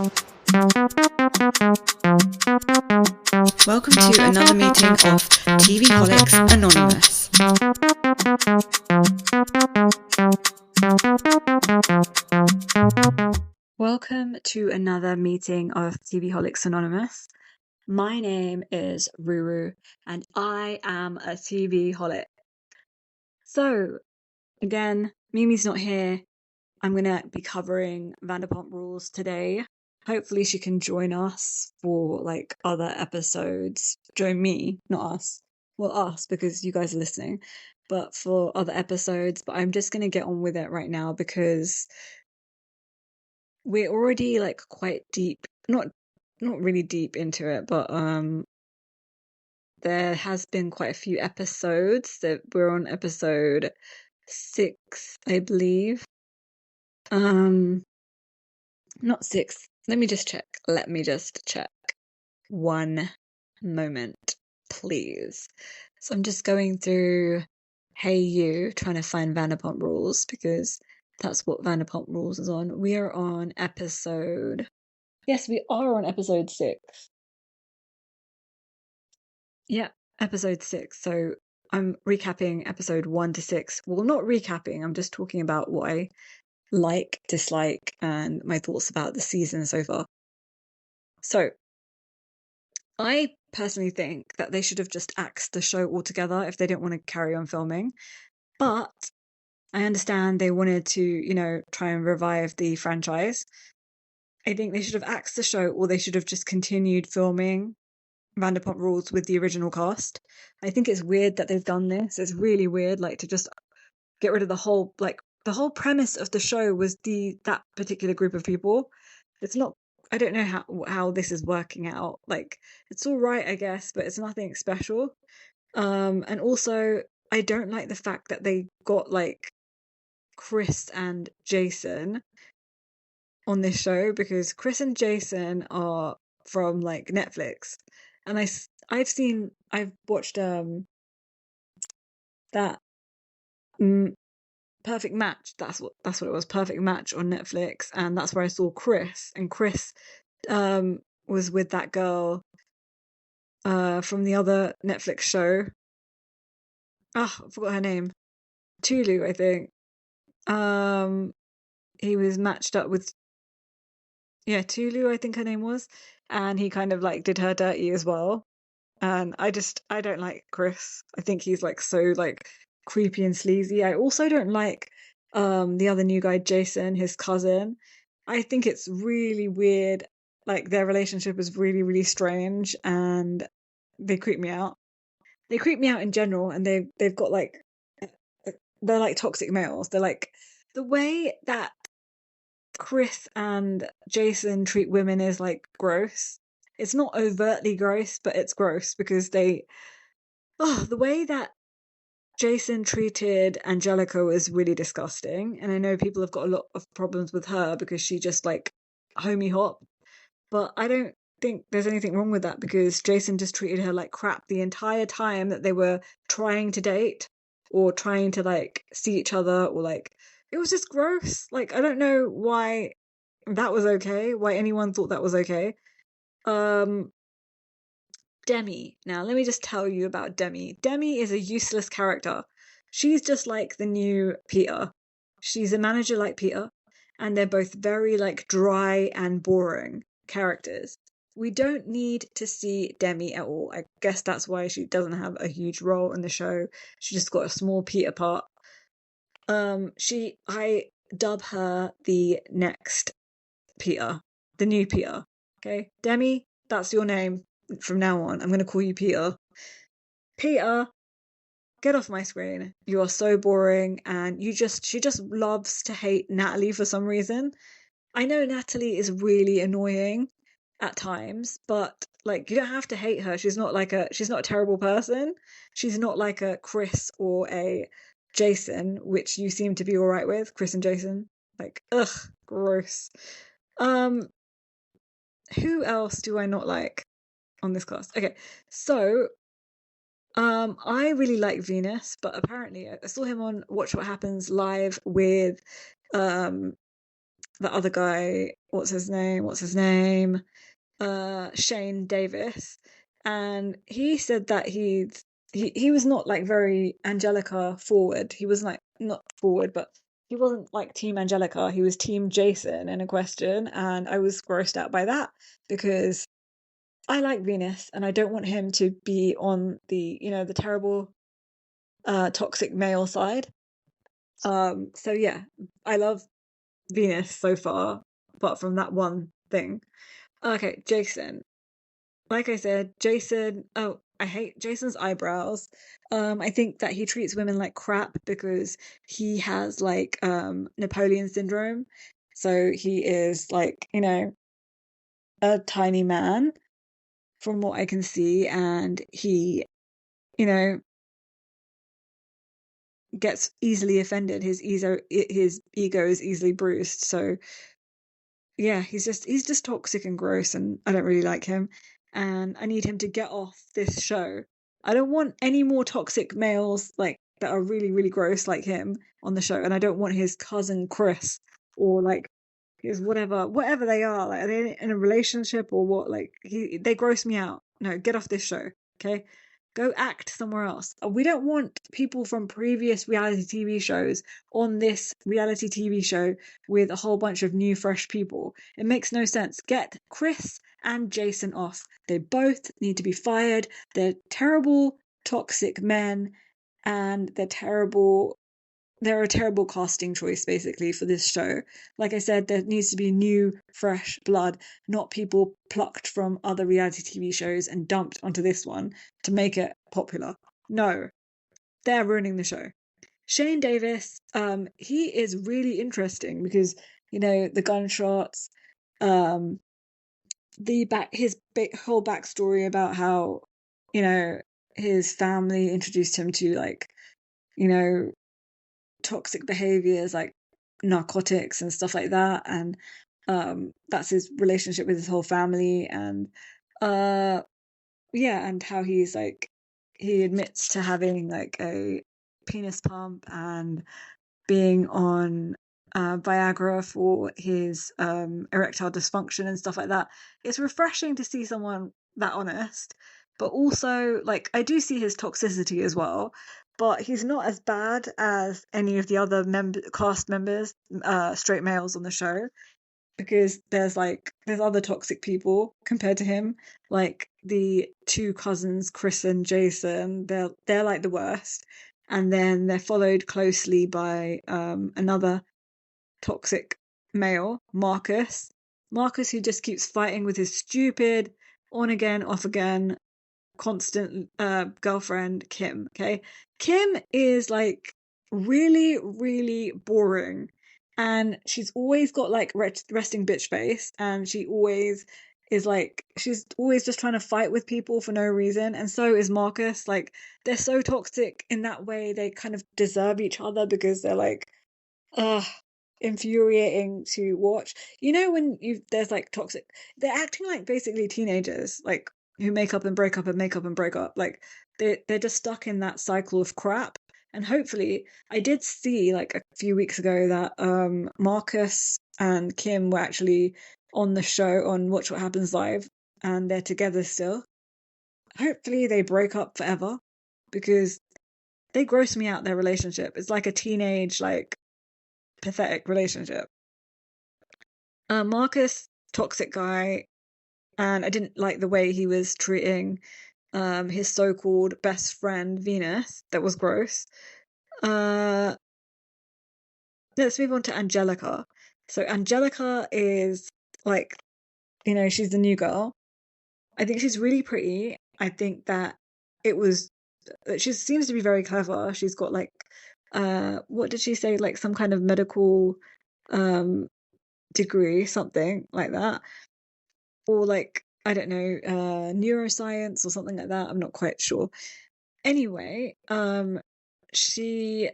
Welcome to another meeting of TV Holics Anonymous. Welcome to another meeting of TV Holics Anonymous. My name is Ruru and I am a TV holic. So, again, Mimi's not here. I'm going to be covering Vanderpump Rules today. Hopefully she can join us for like other episodes. Join me, not us. Well, us, because you guys are listening. But for other episodes. But I'm just going to get on with it right now because we're already like quite deep. Not really deep into it, but there has been quite a few episodes that we're on episode 6, I believe. Not 6. Let me just check. One moment, please. So I'm just going through Hey You, trying to find Vanderpump Rules because that's what Vanderpump Rules is on. We are on episode... Yes, we are on episode 6. Yeah, episode 6. So I'm recapping episode 1 to 6. Well, not recapping. I'm just talking about what I like, dislike, and my thoughts about the season so far. So, I personally think that they should have just axed the show altogether if they didn't want to carry on filming. But I understand they wanted to, try and revive the franchise. I think they should have axed the show, or they should have just continued filming Vanderpump Rules with the original cast. I think it's weird that they've done this. It's really weird, like, to just get rid of the whole premise of the show was that particular group of people. It's not, I don't know how this is working out. Like, it's all right, I guess, but it's nothing special. And also, I don't like the fact that they got like Chris and Jason on this show, because Chris and Jason are from like Netflix, and I've watched that Perfect Match. That's what it was. Perfect Match on Netflix, and that's where I saw Chris. And Chris was with that girl from the other Netflix show. I forgot her name. Tulu, I think. He was matched up with Tulu, I think her name was, and he kind of like did her dirty as well. And I don't like Chris. I think he's like so like creepy and sleazy. I also don't like the other new guy, Jason, his cousin. I think it's really weird. Like, their relationship is really, really strange, and they creep me out. They creep me out in general, and they've got like, they're like toxic males. They're like, the way that Chris and Jason treat women is like gross. It's not overtly gross, but it's gross because the way that Jason treated Angelica was really disgusting. And I know people have got a lot of problems with her because she just like homie hop. But I don't think there's anything wrong with that, because Jason just treated her like crap the entire time that they were trying to date or trying to like see each other, or like, it was just gross. Like, I don't know why that was okay, why anyone thought that was okay. Demi. Now, let me just tell you about Demi. Demi is a useless character. She's just like the new Peter. She's a manager like Peter, and they're both very like dry and boring characters. We don't need to see Demi at all. I guess that's why she doesn't have a huge role in the show. She just got a small Peter part. I dub her the next Peter, the new Peter. Okay, Demi, that's your name from now on. I'm going to call you Peter. Peter, get off my screen. You are so boring, and she just loves to hate Natalie for some reason. I know Natalie is really annoying at times, but like, you don't have to hate her. She's not a terrible person. She's not like a Chris or a Jason, which you seem to be all right with. Chris and Jason, like, ugh, gross. Who else do I not like on this cast? Okay, so I really like Venus, but apparently I saw him on Watch What Happens live with the other guy, what's his name? What's his name? Shane Davis, and he said that he was not like very Angelica forward. He was like not forward, but he wasn't like Team Angelica. He was Team Jason in a question, and I was grossed out by that because I like Venus, and I don't want him to be on the the terrible toxic male side. So yeah, I love Venus so far, apart from that one thing. Okay, Jason. Like I said, Jason, oh, I hate Jason's eyebrows. I think that he treats women like crap because he has like Napoleon syndrome. So he is like, a tiny man from what I can see, and he, you know, gets easily offended. His ego is easily bruised. So yeah, he's just toxic and gross, and I don't really like him. And I need him to get off this show. I don't want any more toxic males like that are really, really gross like him on the show. And I don't want his cousin Chris or like his whatever they are. Like, are they in a relationship or what? Like they gross me out. No, get off this show. Okay. Go act somewhere else. We don't want people from previous reality TV shows on this reality TV show with a whole bunch of new, fresh people. It makes no sense. Get Chris and Jason off. They both need to be fired. They're terrible, toxic men, and they're a terrible casting choice basically for this show. Like I said, there needs to be new, fresh blood, not people plucked from other reality TV shows and dumped onto this one to make it popular. No, they're ruining the show. Shane Davis, he is really interesting because the gunshots, um, whole backstory about how you know his family introduced him to like you know toxic behaviors like narcotics and stuff like that, and that's his relationship with his whole family, and uh yeah, and how he admits to having like a penis pump and being on Viagra for his erectile dysfunction and stuff like that. It's refreshing to see someone that honest, but also like I do see his toxicity as well. But he's not as bad as any of the other cast members, straight males on the show, because there's other toxic people compared to him, like the two cousins, Chris and Jason. They're like the worst, and then they're followed closely by another toxic male, Marcus. Marcus, who just keeps fighting with his stupid on again, off again, constant girlfriend, Kim. Okay. Kim is like really, really boring. And she's always got like resting bitch face. And she always is like, she's always just trying to fight with people for no reason. And so is Marcus. Like, they're so toxic in that way. They kind of deserve each other because they're like, ugh, infuriating to watch. When there's like toxic, they're acting like basically teenagers, like who make up and break up and make up and break up. Like they're just stuck in that cycle of crap. And hopefully, I did see like a few weeks ago that Marcus and Kim were actually on the show on Watch What Happens Live, and they're together still. Hopefully, they break up forever because they gross me out. Their relationship, it's like a teenage like pathetic relationship. Marcus, toxic guy, and I didn't like the way he was treating his so-called best friend Venus. That was gross. Uh, let's move on to Angelica. So Angelica is like, she's the new girl. I think she's really pretty. I think that it was. She seems to be very clever. She's got like, what did she say? Like some kind of medical um degree, something like that, or like I don't know, neuroscience or something like that. I'm not quite sure. Anyway, she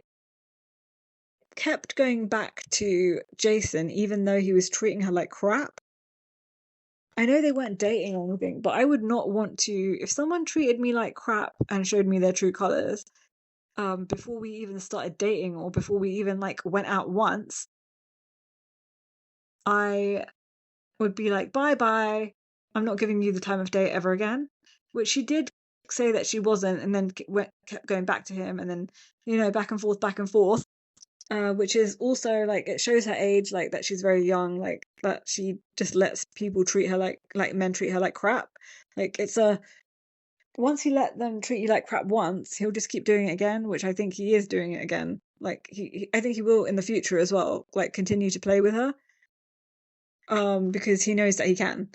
kept going back to Jason even though he was treating her like crap. I know they weren't dating or anything, but I would not want to if someone treated me like crap and showed me their true colors before we even started dating or before we even like went out once. I would be like, bye, I'm not giving you the time of day ever again, which she did say that she wasn't, and then kept going back to him, and then, back and forth, which is also like, it shows her age, like that she's very young, like that she just lets people treat her like men treat her like crap. Like, once you let them treat you like crap once, he'll just keep doing it again, which I think he is doing it again. Like, I think he will in the future as well, like continue to play with her, because he knows that he can.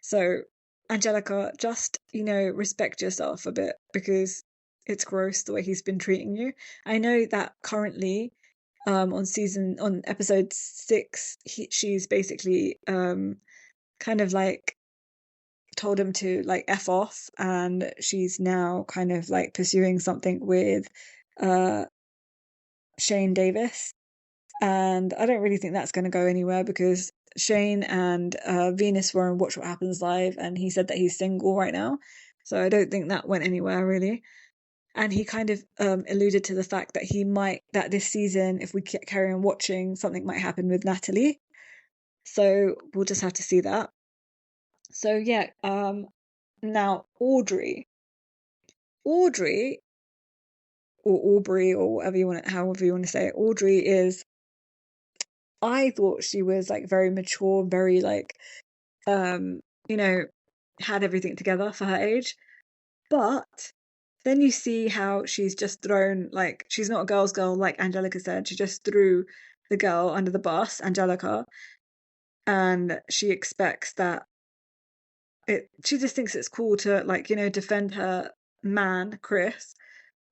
So, Angelica, just, respect yourself a bit, because it's gross the way he's been treating you. I know that currently, on episode 6, she's basically kind of like told him to like F off, and she's now kind of like pursuing something with Shane Davis. And I don't really think that's going to go anywhere, because Shane and Venus were on Watch What Happens Live, and he said that he's single right now. So I don't think that went anywhere, really. And he kind of alluded to the fact that that this season, if we carry on watching, something might happen with Natalie. So we'll just have to see that. So yeah, now Audrey, or Aubrey, or however you want to say it. Audrey is, I thought she was like very mature, very like, had everything together for her age. But then you see how she's just thrown, like, she's not a girl's girl, like Angelica said. She just threw the girl under the bus, Angelica, and she expects that she just thinks it's cool to, like, defend her man, Chris.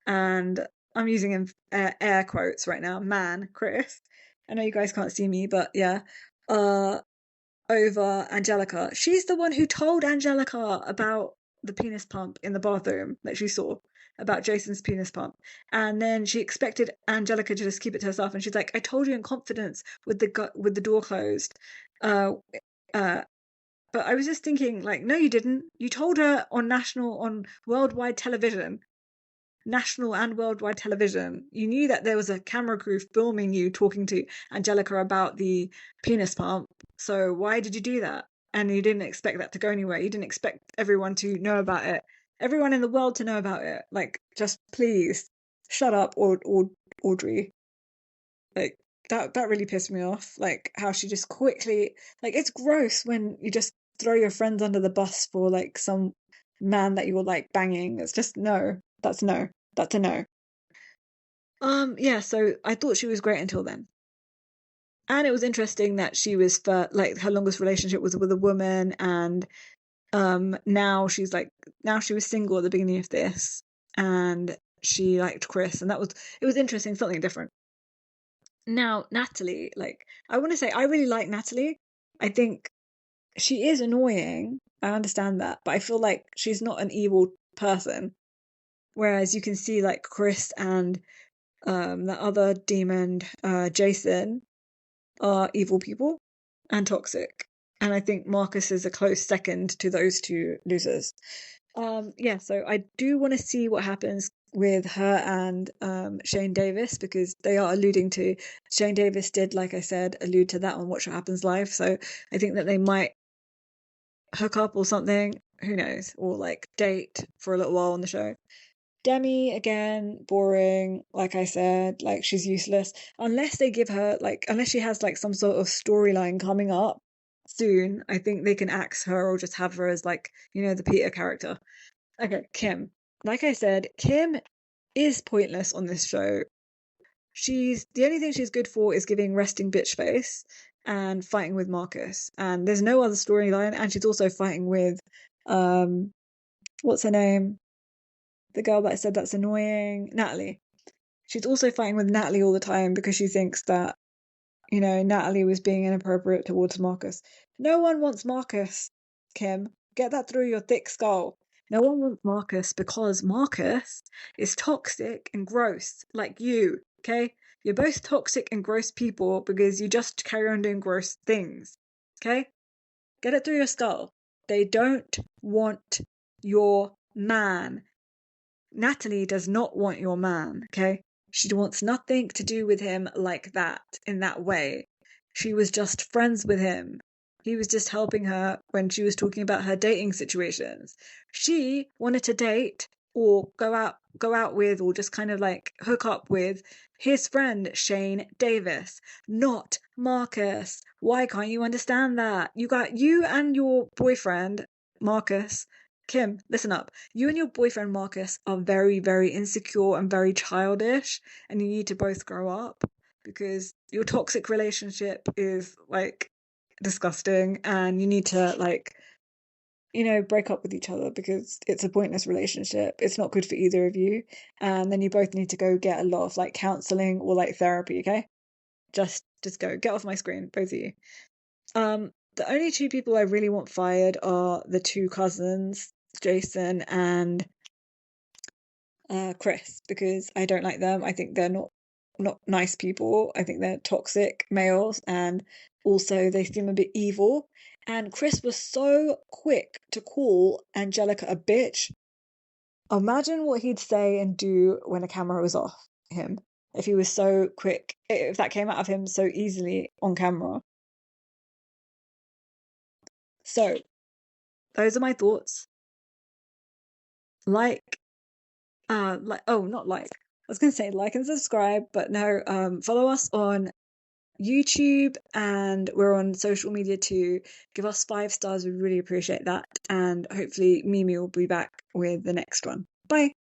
And I'm using air quotes right now, man, Chris. I know you guys can't see me, but yeah. Over Angelica. She's the one who told Angelica about the penis pump in the bathroom that she saw, about Jason's penis pump. And then she expected Angelica to just keep it to herself, and she's like, I told you in confidence with the door closed. But I was just thinking, like, no, you didn't. You told her on worldwide television. National and worldwide television. You knew that there was a camera crew filming you talking to Angelica about the penis pump. So why did you do that? And you didn't expect that to go anywhere. You didn't expect everyone to know about it. Everyone in the world to know about it. Like, just please shut up, Audrey. Like, that really pissed me off. Like, how she just quickly, like, it's gross when you just throw your friends under the bus for like some man that you're like banging. It's just no. That's no. That's a no. Yeah, so I thought she was great until then. And it was interesting that she was like, her longest relationship was with a woman, and now she was single at the beginning of this, and she liked Chris, and it was interesting, something different. Now, Natalie, like, I want to say I really like Natalie. I think she is annoying. I understand that, but I feel like she's not an evil person. Whereas you can see like Chris and the other demon, Jason, are evil people and toxic. And I think Marcus is a close second to those two losers. Yeah, so I do want to see what happens with her and Shane Davis, because they are alluding to, Shane Davis did, like I said, allude to that on Watch What Happens Live. So I think that they might hook up or something. Who knows? Or like date for a little while on the show. Demi, again, boring. Like I said, like, she's useless. Unless they give her, like, unless she has like some sort of storyline coming up soon, I think they can axe her or just have her as like, the Peter character. Okay, Kim. Like I said, Kim is pointless on this show. The only thing she's good for is giving resting bitch face and fighting with Marcus. And there's no other storyline. And she's also fighting with, what's her name? The girl that I said that's annoying, Natalie. She's also fighting with Natalie all the time because she thinks that, Natalie was being inappropriate towards Marcus. No one wants Marcus, Kim. Get that through your thick skull. No one wants Marcus because Marcus is toxic and gross, like you, okay? You're both toxic and gross people because you just carry on doing gross things, okay? Get it through your skull. They don't want your man. Natalie does not want your man, okay? She wants nothing to do with him like that, in that way. She was just friends with him. He was just helping her when she was talking about her dating situations. She wanted to date or go out with, or just kind of like hook up with his friend Shane Davis, not Marcus. Why can't you understand that? You and your boyfriend Marcus. Kim, listen up. You and your boyfriend Marcus are very, very insecure and very childish, and you need to both grow up because your toxic relationship is like disgusting, and you need to like, break up with each other because it's a pointless relationship. It's not good for either of you. And then you both need to go get a lot of like counseling or like therapy, okay? Just go. Get off my screen, both of you. The only two people I really want fired are the two cousins, Jason and Chris, because I don't like them. I think they're not nice people. I think they're toxic males, and also they seem a bit evil. And Chris was so quick to call Angelica a bitch. Imagine what he'd say and do when a camera was off him. If he was so quick, if that came out of him so easily on camera. So, those are my thoughts. Like, oh, not like. I was gonna say like and subscribe, but no. Follow us on YouTube, and we're on social media too. Give us 5 stars, we really appreciate that. And hopefully Mimi will be back with the next one. Bye.